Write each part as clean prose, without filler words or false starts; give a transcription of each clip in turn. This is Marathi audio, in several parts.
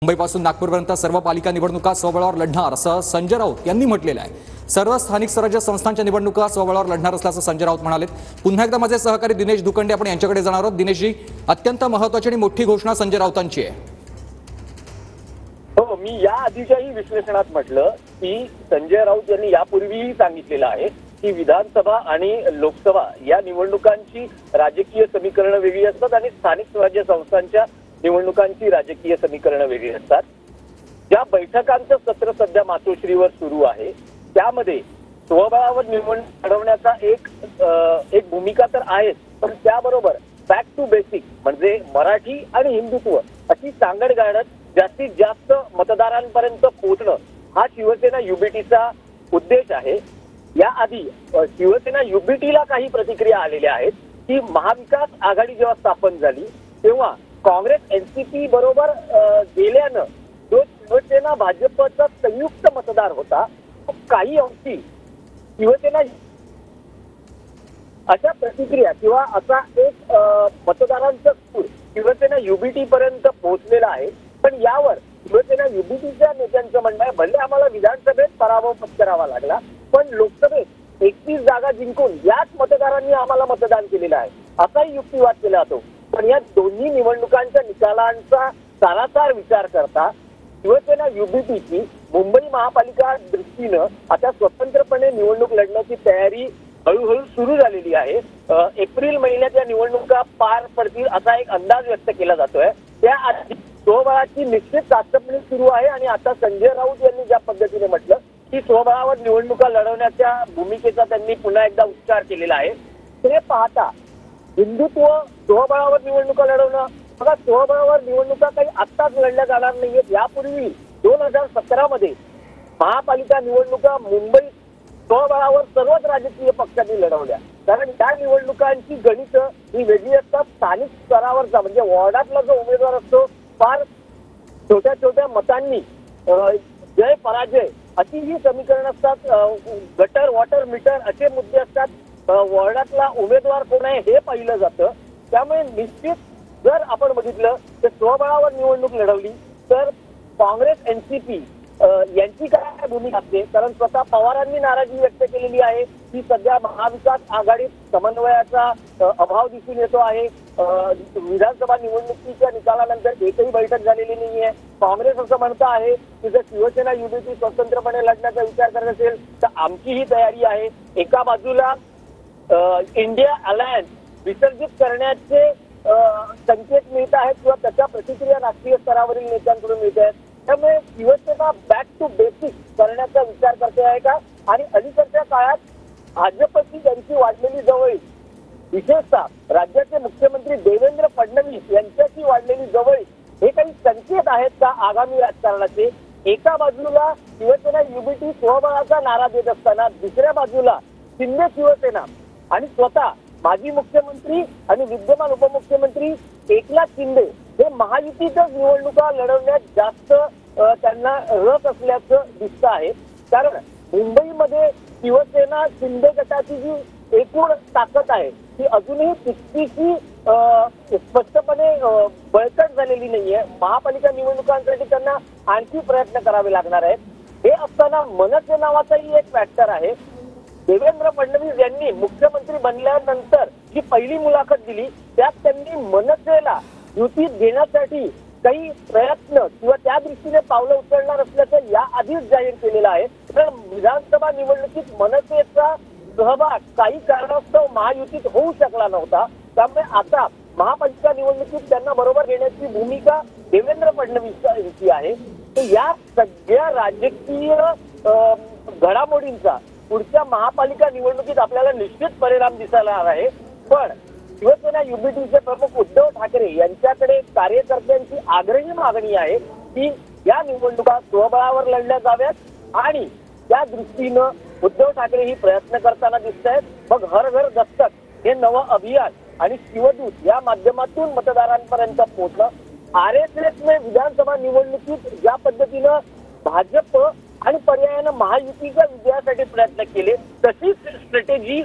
मुंबईपासून नागपूरपर्यंत सर्व पालिका निवडणुका स्वबळावर लढणार असं संजय राऊत यांनी म्हटलेलं आहे। सर्व स्थानिक स्वराज्य संस्थांच्या निवडणुका स्वबळावर लढणार असल्याचं संजय राऊत म्हणाले। पुन्हा एकदा माझे सहकारी दिनेश दुकंडे आपण यांच्याकडे जाणार आहोत। दिनेशजी, अत्यंत महत्त्वाची आणि मोठी घोषणा संजय राऊतांची आहे। हो, मी या आधीच्याही विश्लेषणात म्हटलं की संजय राऊत यांनी यापूर्वीही सांगितलेलं आहे की विधानसभा आणि लोकसभा या निवडणुकांची राजकीय समीकरणं वेगळी असतात आणि स्थानिक स्वराज्य संस्थांच्या निवडणुकांची राजकीय समीकरणं वेगळी असतात। ज्या बैठकांचं सत्र सध्या मातोश्रीवर सुरू आहे त्यामध्ये स्वबळावर निवडणूक लढवण्याचा एक भूमिका तर आहेच, पण त्याबरोबर बॅक टू बेसिक म्हणजे मराठी आणि हिंदुत्व अशी सांगड गाडत जास्तीत जास्त मतदारांपर्यंत पोहोचणं हा शिवसेना युबीटीचा उद्देश आहे। याआधी शिवसेना युबीटीला काही प्रतिक्रिया आलेल्या आहेत की महाविकास आघाडी जेव्हा स्थापन झाली तेव्हा काँग्रेस एनसीपी बरोबर गेल्यानं जो शिवसेना भाजपचा संयुक्त मतदार होता तो काही अंशी शिवसेना अशा प्रतिक्रिया किंवा असा एक मतदारांचा सूर शिवसेना युबीटी पर्यंत पोहोचलेला आहे। पण यावर शिवसेना युबीटीच्या नेत्यांचं म्हणणं आहे भले आम्हाला विधानसभेत पराभव पत्करावा लागला पण लोकसभेत 31 जागा जिंकून याच मतदारांनी आम्हाला मतदान केलेलं आहे असाही युक्तिवाद केला जातो। पण या दोन्ही निवडणुकांच्या निकालांचा सारासार विचार करता शिवसेना युबीटीची मुंबई महापालिका दृष्टीनं आता स्वतंत्रपणे निवडणूक लढण्याची तयारी हळूहळू सुरू झालेली आहे। एप्रिल महिन्यात या निवडणुका पार पडतील असा एक अंदाज व्यक्त केला जातोय। त्याआधी स्वबळाची निश्चित चाचपणी सुरू आहे आणि आता संजय राऊत यांनी ज्या पद्धतीने म्हटलं की स्वबळावर निवडणुका लढवण्याच्या भूमिकेचा त्यांनी पुन्हा एकदा उच्चार केलेला आहे। ते पाहता हिंदुत्व स्वबळावर निवडणुका लढवणं, बघा स्वबळावर निवडणुका काही आत्ताच लढल्या जाणार नाहीयेत। यापूर्वी 2017 मध्ये महापालिका निवडणुका मुंबईत स्वबळावर सर्वच राजकीय पक्षांनी लढवल्या, कारण त्या निवडणुकांची गणित ही वेगळी असतात। स्थानिक स्तरावरचा म्हणजे वॉर्डातला जो उमेदवार असतो फार छोट्या छोट्या मतांनी जय पराजय अशी ही समीकरण असतात। गटर वॉटर मीटर असे मुद्दे असतात। वॉर्डातला उमेदवार कोण आहे हे पाहिलं जातं। त्यामुळे निश्चित जर आपण बघितलं तर स्वबळावर निवडणूक लढवली तर काँग्रेस एनसीपी यांची काय भूमिका असते, कारण स्वतः पवारांनी नाराजी व्यक्त केलेली आहे की सध्या महाविकास आघाडीत समन्वयाचा अभाव दिसून येतो आहे। विधानसभा निवडणुकीच्या निकालानंतर एकही बैठक झालेली नाहीये। काँग्रेस असं म्हणतं आहे की जर शिवसेना युबीटी स्वतंत्रपणे लढण्याचा विचार करत असेल तर आमची ही तयारी आहे। एका बाजूला इंडिया अलायन्स विसर्जित करण्याचे संकेत मिळत आहेत किंवा त्याच्या प्रतिक्रिया राष्ट्रीय स्तरावरील नेत्यांकडून मिळत आहेत। त्यामुळे शिवसेना बॅक टू बेसिक करण्याचा विचार करते आहे का, आणि अलीकडच्या काळात भाजपची त्यांची वाढलेली जवळीक, विशेषतः राज्याचे मुख्यमंत्री देवेंद्र फडणवीस यांच्याशी वाढलेली जवळीक हे काही संकेत आहेत का आगामी राजकारणाचे? एका बाजूला शिवसेना युबीटी स्वबळाचा नारा देत असताना दुसऱ्या बाजूला शिंदे शिवसेना आणि स्वतः माजी मुख्यमंत्री आणि विद्यमान उपमुख्यमंत्री एकनाथ शिंदे हे महायुतीतच निवडणुका लढवण्यात जास्त त्यांना रस असल्याचं दिसतं आहे। कारण मुंबईमध्ये शिवसेना शिंदे गटाची जी एकूण ताकद आहे ती अजूनही तितकीशी स्पष्टपणे बळकट झालेली नाहीये। महापालिका निवडणुकांसाठी त्यांना आणखी प्रयत्न करावे लागणार आहेत। हे असताना मनसे नावाचाही एक फॅक्टर आहे। देवेंद्र फडणवीस यांनी मुख्यमंत्री बनल्यानंतर जी पहिली मुलाखत दिली त्यात त्यांनी मनसेला युतीत घेण्यासाठी काही प्रयत्न किंवा त्या दृष्टीने पावलं उचलणार असल्याचं या आधीच जाहीर केलेलं आहे। कारण विधानसभा निवडणुकीत मनसेचा सहभाग काही कारणास्तव महायुतीत होऊ शकला नव्हता। त्यामुळे आता महापालिका निवडणुकीत त्यांना बरोबर घेण्याची भूमिका देवेंद्र फडणवीस यांची आहे। तर या सगळ्या राजकीय घडामोडींचा पुढच्या महापालिका निवडणुकीत आपल्याला निश्चित परिणाम दिसायला आहे। पण शिवसेना युबीटीचे प्रमुख उद्धव ठाकरे यांच्याकडे कार्यकर्त्यांची आग्रही मागणी आहे की या निवडणुका स्वबळावर लढल्या जाव्यात आणि त्या दृष्टीनं उद्धव ठाकरे ही प्रयत्न करताना दिसत आहेत। मग हर घर दस्तक हे नवं अभियान आणि शिवदूत या माध्यमातून मतदारांपर्यंत पोहोचणं। RSSने विधानसभा निवडणुकीत ज्या पद्धतीनं भाजप आणि पर्यायानं महायुतीच्या विजयासाठी प्रयत्न केले तशीच स्ट्रॅटेजी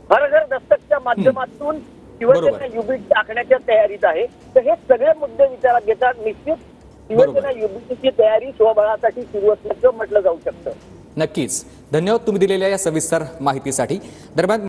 हर घर दस्तकच्या माध्यमातून शिवसेना युबीटी आखण्याच्या तयारीत आहे। तर हे सगळे मुद्दे विचारात घेतात निश्चित शिवसेना युबीटीची तयारी स्वबळासाठी सुरू असल्याचं म्हटलं जाऊ शकतं. नक्कीच. धन्यवाद तुम्ही दिलेल्या या सविस्तर माहितीसाठी. दरम्यान